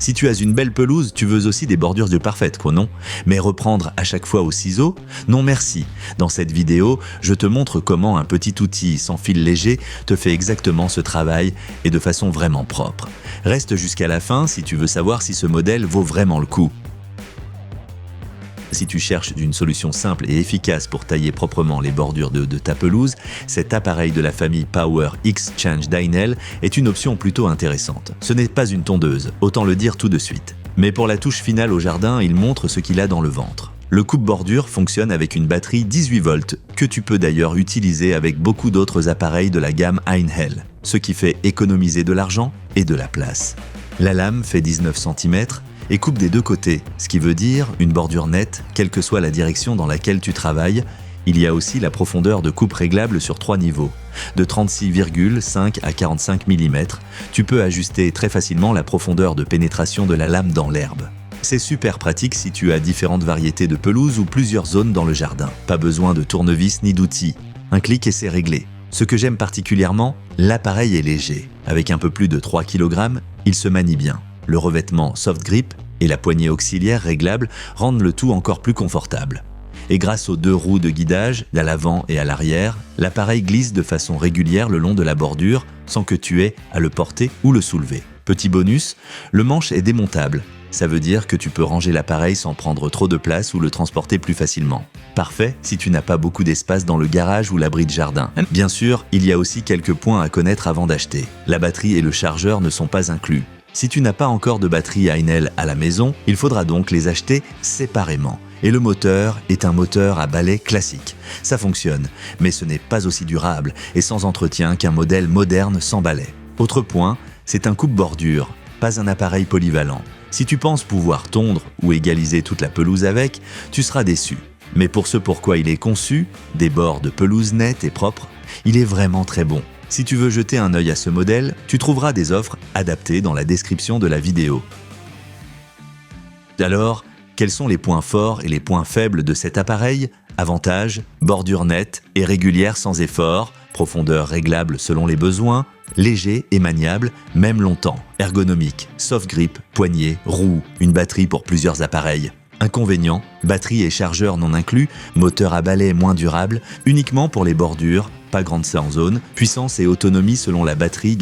Si tu as une belle pelouse, tu veux aussi des bordures parfaites, quoi, non? Mais reprendre à chaque fois au ciseau? Non merci. Dans cette vidéo, je te montre comment un petit outil sans fil léger te fait exactement ce travail et de façon vraiment propre. Reste jusqu'à la fin si tu veux savoir si ce modèle vaut vraiment le coup. Si tu cherches une solution simple et efficace pour tailler proprement les bordures de ta pelouse, cet appareil de la famille Power X-Change d'Ainel est une option plutôt intéressante. Ce n'est pas une tondeuse, autant le dire tout de suite. Mais pour la touche finale au jardin, il montre ce qu'il a dans le ventre. Le coupe-bordure fonctionne avec une batterie 18 volts, que tu peux d'ailleurs utiliser avec beaucoup d'autres appareils de la gamme Ainhell, ce qui fait économiser de l'argent et de la place. La lame fait 19 cm et coupe des deux côtés, ce qui veut dire une bordure nette, quelle que soit la direction dans laquelle tu travailles. Il y a aussi la profondeur de coupe réglable sur 3 niveaux. De 36,5 à 45 mm, tu peux ajuster très facilement la profondeur de pénétration de la lame dans l'herbe. C'est super pratique si tu as différentes variétés de pelouse ou plusieurs zones dans le jardin. Pas besoin de tournevis ni d'outils. Un clic et c'est réglé. Ce que j'aime particulièrement, l'appareil est léger. Avec un peu plus de 3 kg, il se manie bien. Le revêtement Soft Grip et la poignée auxiliaire réglable rendent le tout encore plus confortable. Et grâce aux 2 roues de guidage, à l'avant et à l'arrière, l'appareil glisse de façon régulière le long de la bordure sans que tu aies à le porter ou le soulever. Petit bonus, le manche est démontable. Ça veut dire que tu peux ranger l'appareil sans prendre trop de place ou le transporter plus facilement. Parfait si tu n'as pas beaucoup d'espace dans le garage ou l'abri de jardin. Bien sûr, il y a aussi quelques points à connaître avant d'acheter. La batterie et le chargeur ne sont pas inclus. Si tu n'as pas encore de batterie Ainhell à la maison, il faudra donc les acheter séparément. Et le moteur est un moteur à balai classique. Ça fonctionne, mais ce n'est pas aussi durable et sans entretien qu'un modèle moderne sans balai. Autre point, c'est un coupe-bordure, pas un appareil polyvalent. Si tu penses pouvoir tondre ou égaliser toute la pelouse avec, tu seras déçu. Mais pour ce pourquoi il est conçu, des bords de pelouse nets et propres, il est vraiment très bon. Si tu veux jeter un œil à ce modèle, tu trouveras des offres adaptées dans la description de la vidéo. Alors, quels sont les points forts et les points faibles de cet appareil? Avantages, bordure nette et régulière sans effort, profondeur réglable selon les besoins, léger et maniable, même longtemps, ergonomique, soft grip, poignée, roue, une batterie pour plusieurs appareils. Inconvénients, batterie et chargeur non inclus, moteur à balai moins durable, uniquement pour les bordures, pas grande en zone, puissance et autonomie selon la batterie.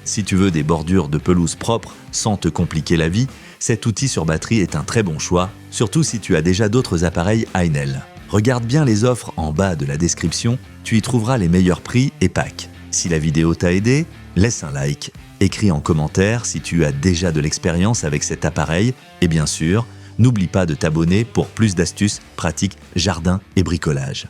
Si tu veux des bordures de pelouse propres sans te compliquer la vie, cet outil sur batterie est un très bon choix, surtout si tu as déjà d'autres appareils Ainhell. Regarde bien les offres en bas de la description, tu y trouveras les meilleurs prix et packs. Si la vidéo t'a aidé, laisse un like, écris en commentaire si tu as déjà de l'expérience avec cet appareil et bien sûr, n'oublie pas de t'abonner pour plus d'astuces pratiques jardin et bricolage.